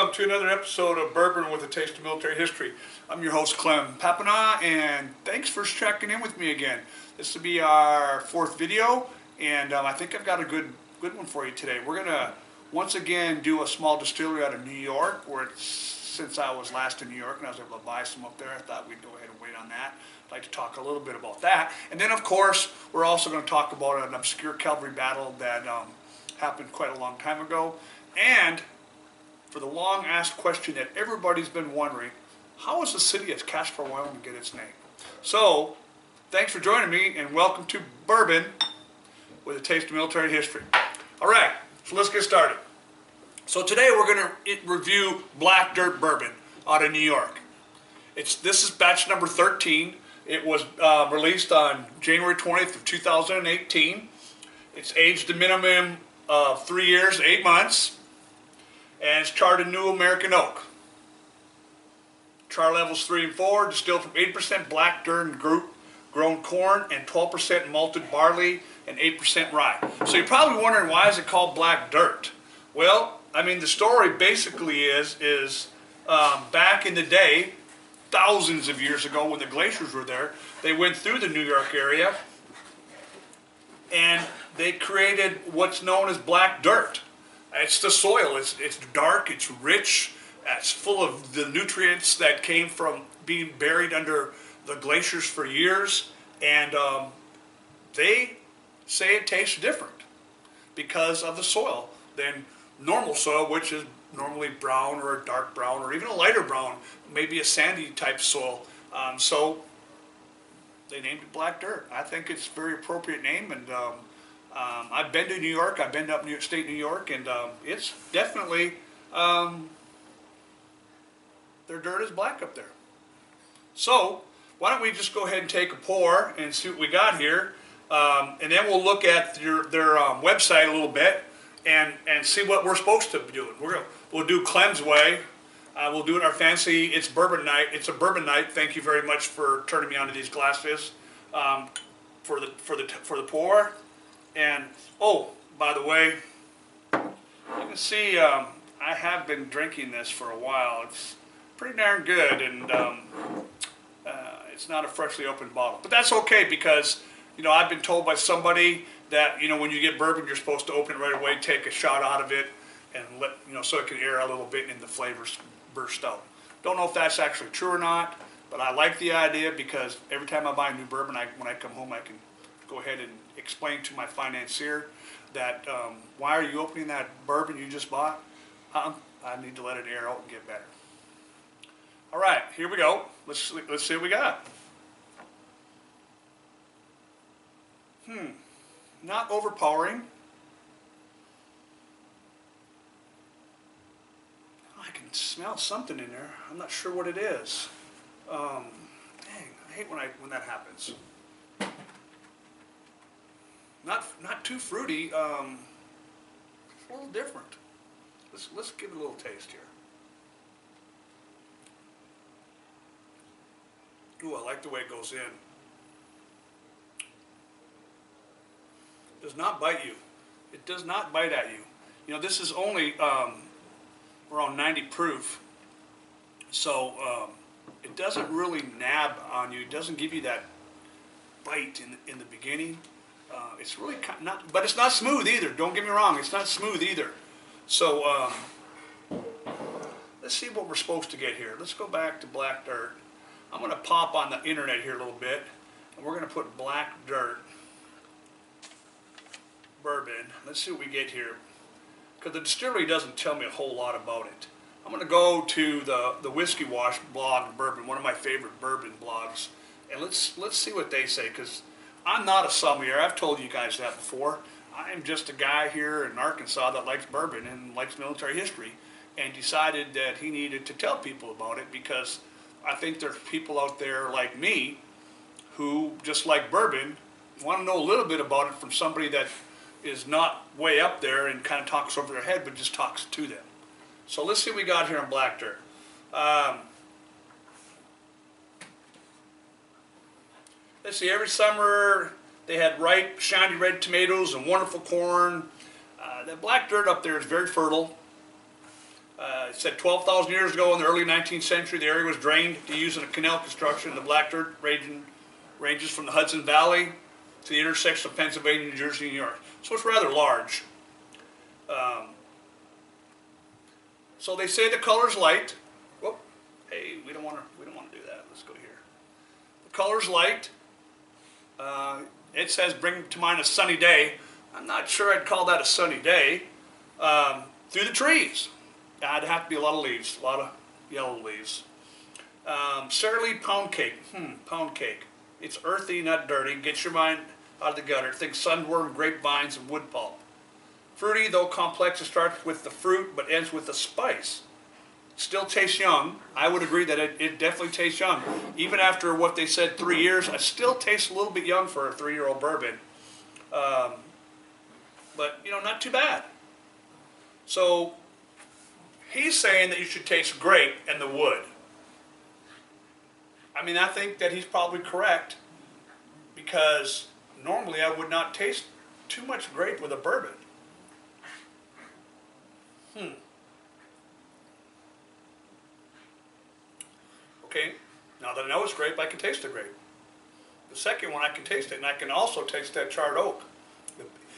welcome to another episode of Bourbon with a Taste of Military History. I'm your host, Clem Papana, and thanks for checking in with me again. This will be our fourth video, and I think I've got a good one for you today. We're going to once again do a small distillery out of New York, where since I was last in New York and I was able to buy some up there, I thought we'd go ahead and wait on that. I'd like to talk a little bit about that. And then, of course, we're also going to talk about an obscure cavalry battle that happened quite a long time ago. And for the long-asked question that everybody's been wondering, how does the city of Casper, Wyoming get its name? So, thanks for joining me, and welcome to Bourbon with a Taste of Military History. All right, so let's get started. So today we're going to review Black Dirt Bourbon out of New York. This is batch number 13. It was released on January 20th of 2018. It's aged a minimum of 3 years, 8 months. And it's charred in New American Oak. Char levels 3 and 4, distilled from 8% black dirt grown corn and 12% malted barley and 8% rye. So you're probably wondering, why is it called Black Dirt? Well, I mean, the story basically is back in the day, thousands of years ago when the glaciers were there, they went through the New York area and they created what's known as black dirt. It's the soil. It's dark, it's rich, it's full of the nutrients that came from being buried under the glaciers for years, and they say it tastes different because of the soil than normal soil, which is normally brown or a dark brown or even a lighter brown, maybe a sandy type soil. So they named it Black Dirt. I think it's a very appropriate name, and I've been to New York. I've been to upstate New York, and it's definitely, their dirt is black up there. So why don't we just go ahead and take a pour and see what we got here, and then we'll look at their website a little bit and see what we're supposed to be doing. We'll do Clem's way. We'll do it our fancy. It's Bourbon night. It's a bourbon night. Thank you very much for turning me on to these glasses for the pour. And, oh, by the way, you can see I have been drinking this for a while. It's pretty darn good, and it's not a freshly opened bottle. But that's okay, because, you know, I've been told by somebody that, you know, when you get bourbon, you're supposed to open it right away, take a shot out of it, and let, you know, so it can air a little bit and the flavors burst out. Don't know if that's actually true or not, but I like the idea, because every time I buy a new bourbon, when I come home, I can go ahead and explain to my financier that why are you opening that bourbon you just bought? I need to let it air out and get better. All right, here we go. Let's see what we got. Not overpowering. I can smell something in there. I'm not sure what it is. Dang, I hate when that happens. Not too fruity. It's a little different. Let's give it a little taste here. Ooh, I like the way it goes in. It does not bite you. It does not bite at you. You know, this is only around 90 proof, so it doesn't really nab on you. It doesn't give you that bite in the beginning. It's really not, but it's not smooth either. Don't get me wrong, it's not smooth either. So let's see what we're supposed to get here. Let's go back to Black Dirt. I'm going to pop on the internet here a little bit, and we're going to put Black Dirt Bourbon. Let's see what we get here, because the distillery doesn't tell me a whole lot about it. I'm going to go to the Whiskey Wash blog, Bourbon, one of my favorite bourbon blogs, and let's see what they say, because I'm not a sommelier. I've told you guys that before. I'm just a guy here in Arkansas that likes bourbon and likes military history, and decided that he needed to tell people about it, because I think there's people out there like me who just like bourbon, want to know a little bit about it from somebody that is not way up there and kind of talks over their head, but just talks to them. So let's see what we got here on Black Dirt. Let's see, every summer they had ripe, shiny red tomatoes and wonderful corn. The Black Dirt up there is very fertile. It said 12,000 years ago in the early 19th century, the area was drained to use in a canal construction. The black dirt ranges from the Hudson Valley to the intersection of Pennsylvania, New Jersey, and New York. So it's rather large. So they say the color's light. Whoop. Hey, we don't want to do that. Let's go here. The color's light. It says bring to mind a sunny day. I'm not sure I'd call that a sunny day. Through the trees. I'd have to be a lot of leaves, a lot of yellow leaves. Sara Lee pound cake. Pound cake. It's earthy, not dirty. Gets your mind out of the gutter. Think sunworm, grapevines, and wood pulp. Fruity, though complex, it starts with the fruit but ends with the spice. Still tastes young. I would agree that it definitely tastes young. Even after what they said 3 years, it still tastes a little bit young for a 3-year-old bourbon. But, you know, not too bad. So, he's saying that you should taste grape and the wood. I mean, I think that he's probably correct, because normally I would not taste too much grape with a bourbon. Okay, now that I know it's grape, I can taste the grape. The second one, I can taste it, and I can also taste that charred oak.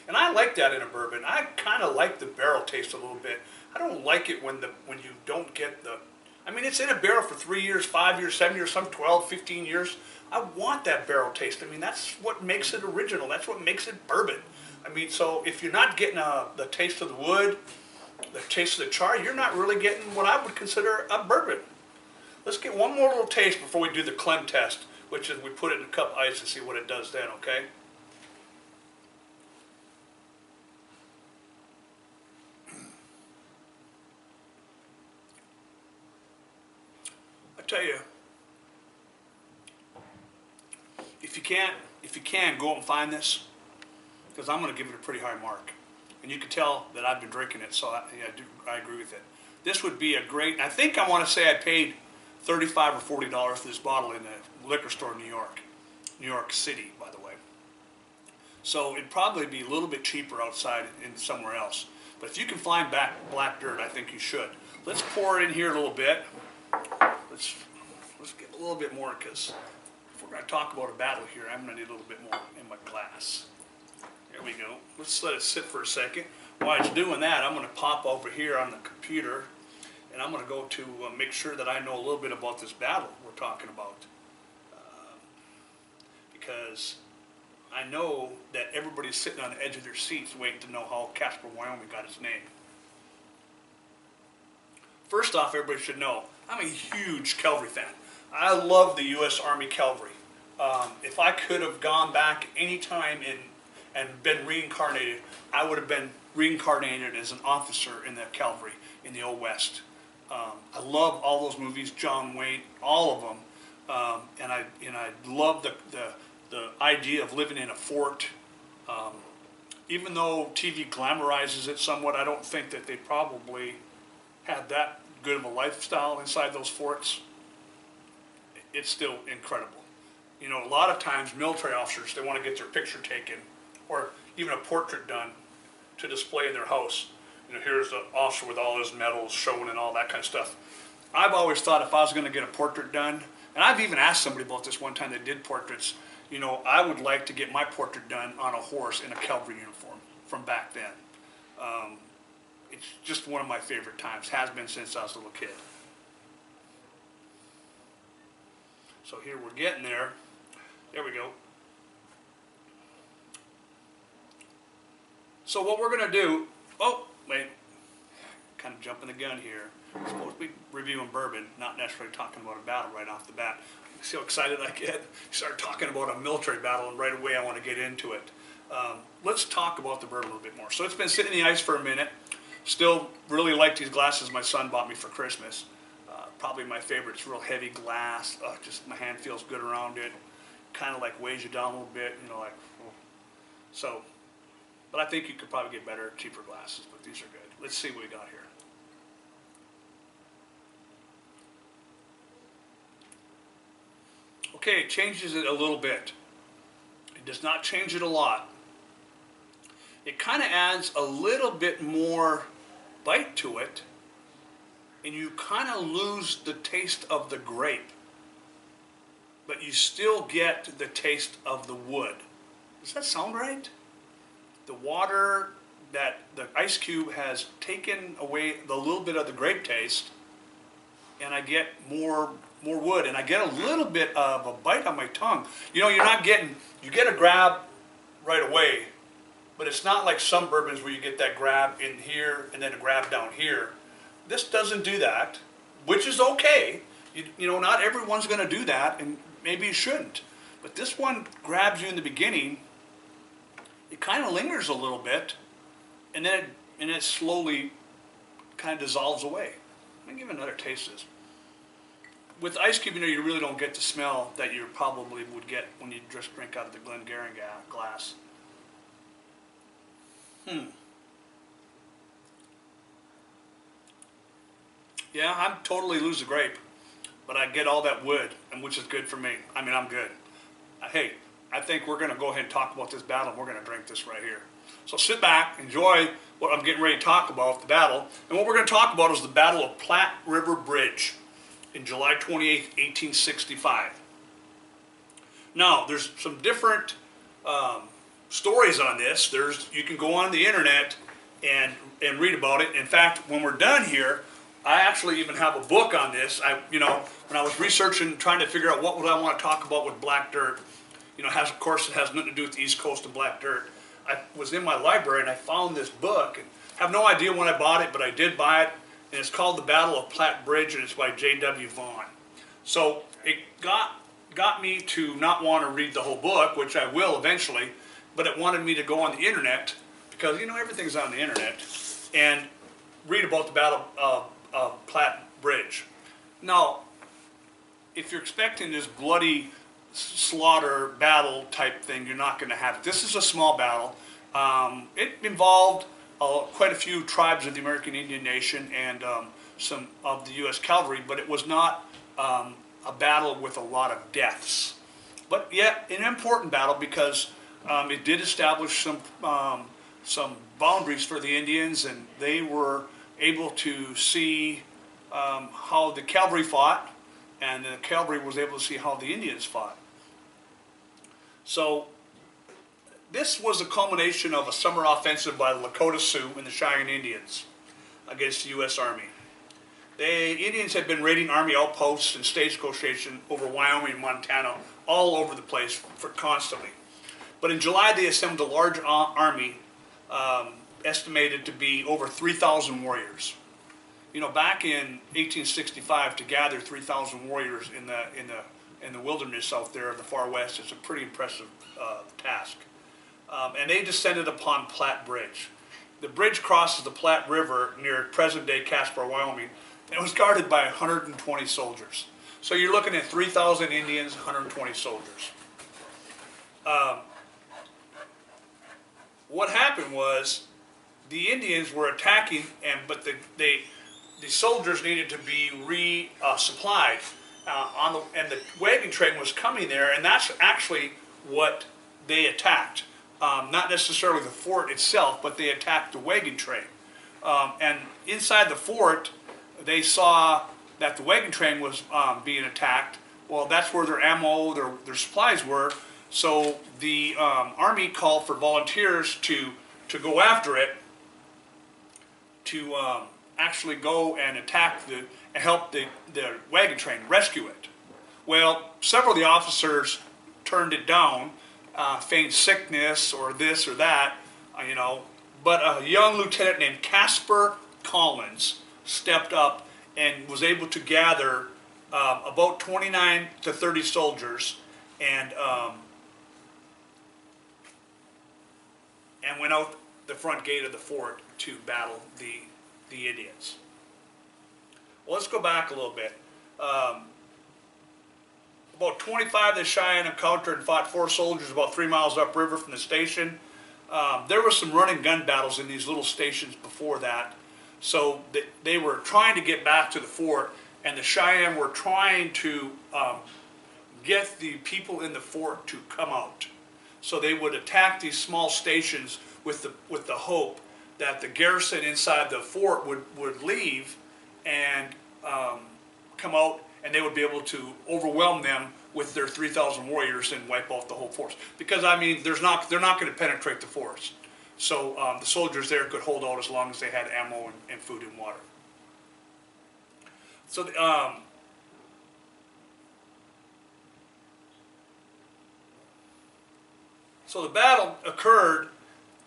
And I like that in a bourbon. I kind of like the barrel taste a little bit. I don't like it when you don't get the... I mean, it's in a barrel for 3 years, 5 years, 7 years, some 12, 15 years. I want that barrel taste. I mean, that's what makes it original. That's what makes it bourbon. I mean, so if you're not getting the taste of the wood, the taste of the char, you're not really getting what I would consider a bourbon. Let's get one more little taste before we do the Clem test, which is we put it in a cup of ice and see what it does then, okay? I tell you, if you can, go out and find this, because I'm going to give it a pretty high mark. And you can tell that I've been drinking it, so I agree with it. This would be a great, I think I want to say I paid $35 or $40 for this bottle in a liquor store in New York City, by the way. So it'd probably be a little bit cheaper outside in somewhere else. But if you can find black dirt, I think you should. Let's pour it in here a little bit. Let's get a little bit more, because if we're going to talk about a battle here, I'm going to need a little bit more in my glass. There we go. Let's let it sit for a second. While it's doing that, I'm going to pop over here on the computer, and I'm going to go to make sure that I know a little bit about this battle we're talking about. Because I know that everybody's sitting on the edge of their seats waiting to know how Casper, Wyoming got its name. First off, everybody should know, I'm a huge cavalry fan. I love the U.S. Army Cavalry. If I could have gone back any time and been reincarnated, I would have been reincarnated as an officer in the cavalry in the Old West. I love all those movies, John Wayne, all of them, and I love the idea of living in a fort. Even though TV glamorizes it somewhat, I don't think that they probably had that good of a lifestyle inside those forts. It's still incredible. You know, a lot of times military officers, they want to get their picture taken, or even a portrait done to display in their house. You know, here's the officer with all his medals shown and all that kind of stuff. I've always thought if I was going to get a portrait done, and I've even asked somebody about this one time that did portraits, you know, I would like to get my portrait done on a horse in a cavalry uniform from back then. It's just one of my favorite times, has been since I was a little kid. So here we're getting there. There we go. So what we're going to do, oh, wait, kind of jumping the gun here. We're supposed to be reviewing bourbon, not necessarily talking about a battle right off the bat. See how excited I get? Start talking about a military battle, and right away I want to get into it. Let's talk about the bourbon a little bit more. So it's been sitting in the ice for a minute. Still really like these glasses my son bought me for Christmas. Probably my favorite. It's real heavy glass. Just my hand feels good around it. Kind of like weighs you down a little bit, you know, like, so. But I think you could probably get better, cheaper glasses, but these are good. Let's see what we got here. Okay, it changes it a little bit. It does not change it a lot. It kind of adds a little bit more bite to it, and you kind of lose the taste of the grape, but you still get the taste of the wood. Does that sound right? The water that the ice cube has taken away the little bit of the grape taste, and I get more wood, and I get a little bit of a bite on my tongue. You know, you get a grab right away, but it's not like some bourbons where you get that grab in here and then a grab down here. This doesn't do that, which is okay. You know, not everyone's going to do that, and maybe you shouldn't. But this one grabs you in the beginning. It kind of lingers a little bit, and then it slowly kind of dissolves away. Let me give it another taste of this. With ice cube, you know, you really don't get the smell that you probably would get when you just drink out of the Glengarry glass. Yeah, I'm totally lose the grape, but I get all that wood, and which is good for me. I mean, I'm good. Hey, I think we're going to go ahead and talk about this battle, and we're going to drink this right here. So sit back, enjoy what I'm getting ready to talk about, the battle. And what we're going to talk about is the Battle of Platte River Bridge in July 28, 1865. Now, there's some different stories on this. You can go on the internet and read about it. In fact, when we're done here, I actually even have a book on this. When I was researching, trying to figure out what would I want to talk about with black dirt, of course, it has nothing to do with the East Coast and black dirt. I was in my library and I found this book, and I have no idea when I bought it, but I did buy it, and it's called The Battle of Platte Bridge, and it's by J.W. Vaughn. So it got me to not want to read the whole book, which I will eventually, but it wanted me to go on the internet, because everything's on the internet, and read about the Battle of Platte Bridge. Now, if you're expecting this bloody slaughter battle type thing, you're not going to have it. This is a small battle. It involved quite a few tribes of the American Indian Nation and some of the U.S. cavalry, but it was not a battle with a lot of deaths. But yet, an important battle, because it did establish some boundaries for the Indians, and they were able to see how the cavalry fought, and the cavalry was able to see how the Indians fought. So this was a culmination of a summer offensive by the Lakota Sioux and the Cheyenne Indians against the U.S. Army. The Indians had been raiding Army outposts and stagecoach stations over Wyoming and Montana, all over the place constantly. But in July, they assembled a large army, estimated to be over 3,000 warriors. Back in 1865, to gather 3,000 warriors in the wilderness out there of the far west is a pretty impressive task. And they descended upon Platte Bridge. The bridge crosses the Platte River near present-day Caspar, Wyoming, and it was guarded by 120 soldiers. So you're looking at 3,000 Indians, 120 soldiers. What happened was the Indians were attacking, but the soldiers needed to be resupplied, and the wagon train was coming there, and that's actually what they attacked. Not necessarily the fort itself, but they attacked the wagon train. And inside the fort, they saw that the wagon train was being attacked. Well, that's where their ammo, their supplies were. So the Army called for volunteers to go after it, to actually go and attack and help the wagon train, rescue it. Well, several of the officers turned it down, feigned sickness or this or that, but a young lieutenant named Caspar Collins stepped up and was able to gather about 29 to 30 soldiers and went out the front gate of the fort to battle the Indians. Well, let's go back a little bit. About 25 of the Cheyenne encountered and fought 4 soldiers about 3 miles upriver from the station. There were some run and gun battles in these little stations before that. So they were trying to get back to the fort, and the Cheyenne were trying to get the people in the fort to come out. So they would attack these small stations with the hope that the garrison inside the fort would leave, and come out, and they would be able to overwhelm them with their 3,000 warriors and wipe out the whole force. Because I mean, they're not going to penetrate the forest. So the soldiers there could hold out as long as they had ammo and food and water. So the battle occurred,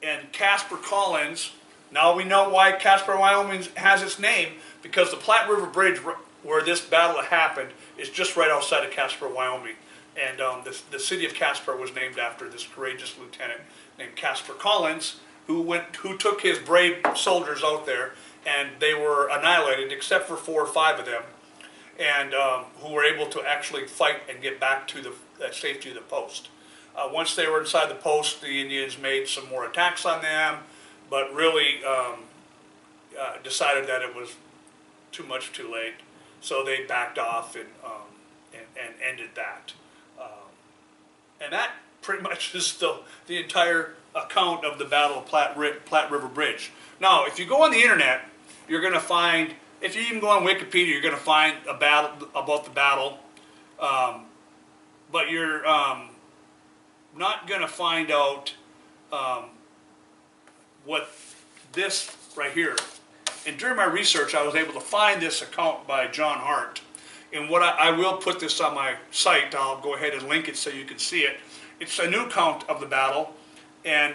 and Casper Collins. Now we know why Casper, Wyoming has its name, because the Platte River Bridge where this battle happened is just right outside of Casper, Wyoming. And the city of Casper was named after this courageous lieutenant named Casper Collins, who took his brave soldiers out there, and they were annihilated except for 4 or 5 of them, and who were able to actually fight and get back to the safety of the post. Once they were inside the post, the Indians made some more attacks on them, but really decided that it was too much too late, so they backed off and ended that. And that pretty much is the entire account of the Battle of Platte River Bridge. Now, if you go on the internet, you're going to find, if you even go on Wikipedia, you're going to find about the battle, but you're not going to find out what this right here. And during my research, I was able to find this account by John Hart. And what I will put this on my site. I'll go ahead and link it so you can see it. It's a new account of the battle, and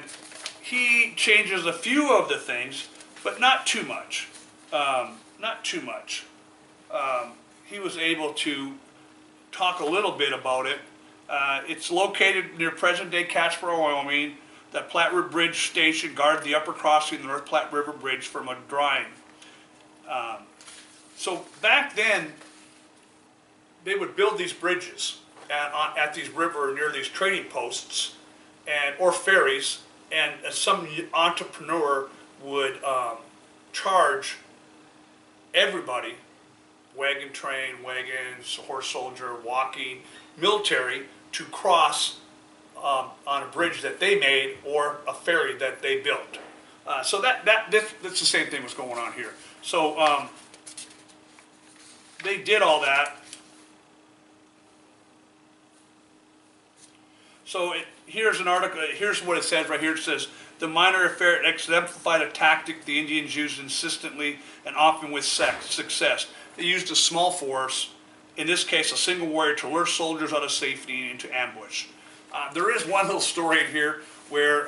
he changes a few of the things, but not too much. Not too much. He was able to talk a little bit about it. It's located near present-day Casper, Wyoming. The Platte River Bridge station guarded the upper crossing of the North Platte River Bridge from a drying. So back then, they would build these bridges at these near these trading posts, or ferries, and some entrepreneur would charge everybody, wagon train, wagons, horse soldier, walking, military, to cross on a bridge that they made or a ferry that they built. So that's the same thing was going on here. So they did all that. So here's an article. Here's what it says right here. It says, the minor affair exemplified a tactic the Indians used insistently and often with success. They used a small force, in this case a single warrior, to lure soldiers out of safety and into ambush. There is one little story in here where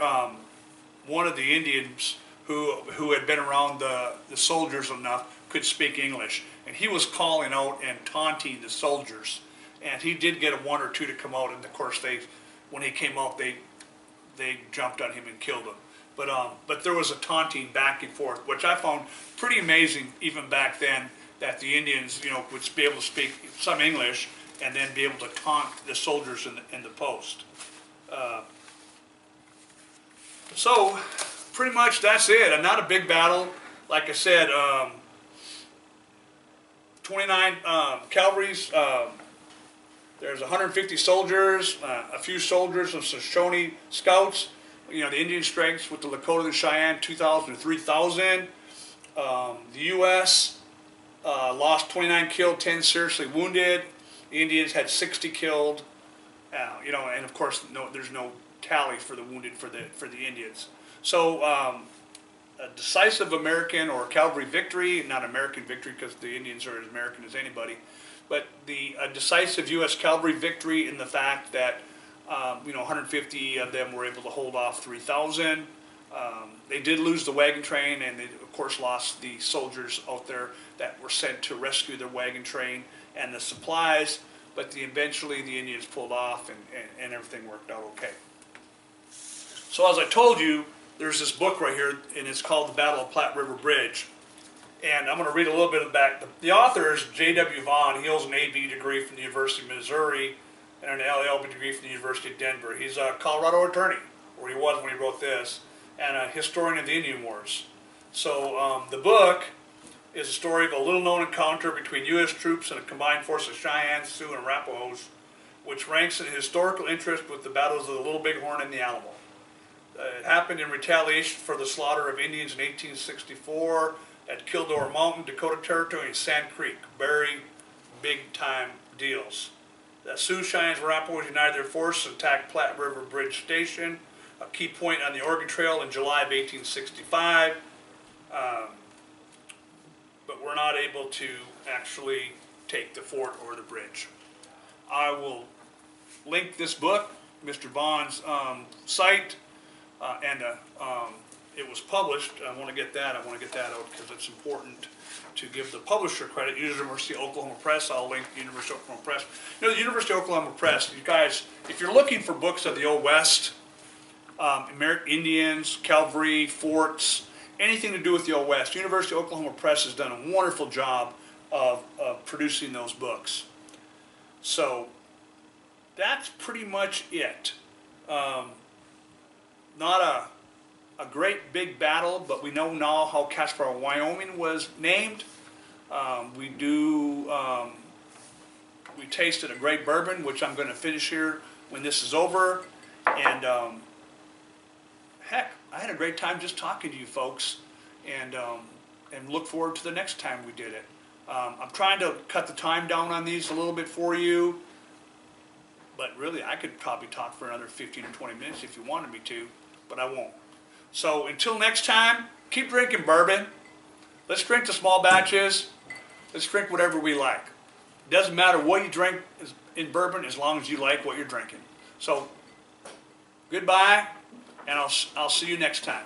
one of the Indians who had been around the soldiers enough could speak English, and he was calling out and taunting the soldiers, and he did get 1 or 2 to come out, and of course when he came out, they jumped on him and killed him. But there was a taunting back and forth, which I found pretty amazing even back then, that the Indians, would be able to speak some English and then be able to taunt the soldiers in the post. So pretty much that's it. And not a big battle. Like I said, 29 cavalries. There's 150 soldiers, a few soldiers of Shoshone scouts. The Indian strengths with the Lakota and Cheyenne, 2,000 to 3,000. The U.S. Lost 29 killed, 10 seriously wounded. The Indians had 60 killed. And of course, there's no tally for the wounded for the Indians. So a decisive American or cavalry victory, not American victory because the Indians are as American as anybody, but a decisive U.S. cavalry victory in the fact that 150 of them were able to hold off 3,000. They did lose the wagon train, and they of course lost the soldiers out there that were sent to rescue their wagon train and the supplies, but eventually the Indians pulled off and everything worked out okay. So as I told you, there's this book right here, and it's called The Battle of Platte River Bridge. And I'm going to read a little bit of the back. The author is J.W. Vaughn. He holds an A.B. degree from the University of Missouri and an LLB degree from the University of Denver. He's a Colorado attorney, or he was when he wrote this, and a historian of the Indian Wars. So the book is a story of a little-known encounter between U.S. troops and a combined force of Cheyenne, Sioux, and Arapahoes, which ranks in historical interest with the battles of the Little Bighorn and the Alamo. It happened in retaliation for the slaughter of Indians in 1864. at Kildare Mountain, Dakota Territory, and Sand Creek. Very big time deals. The Sioux Cheyennes Arapahoes united their forces and attacked Platte River Bridge Station, a key point on the Oregon Trail, in July of 1865. But we're not able to actually take the fort or the bridge. I will link this book, Mr. Vaughn's site, and it was published. I want to get that out because it's important to give the publisher credit. University of Oklahoma Press. I'll link the University of Oklahoma Press. You know, the University of Oklahoma Press, you guys, if you're looking for books of the Old West, American Indians, cavalry, forts, anything to do with the Old West, University of Oklahoma Press has done a wonderful job of producing those books. So that's pretty much it. Not a great big battle, but we know now how Casper, Wyoming was named. We tasted a great bourbon, which I'm going to finish here when this is over. And heck, I had a great time just talking to you folks, and look forward to the next time we did it. I'm trying to cut the time down on these a little bit for you, but really I could probably talk for another 15 or 20 minutes if you wanted me to, but I won't. So until next time, keep drinking bourbon. Let's drink the small batches. Let's drink whatever we like. It doesn't matter what you drink in bourbon as long as you like what you're drinking. So goodbye, and I'll see you next time.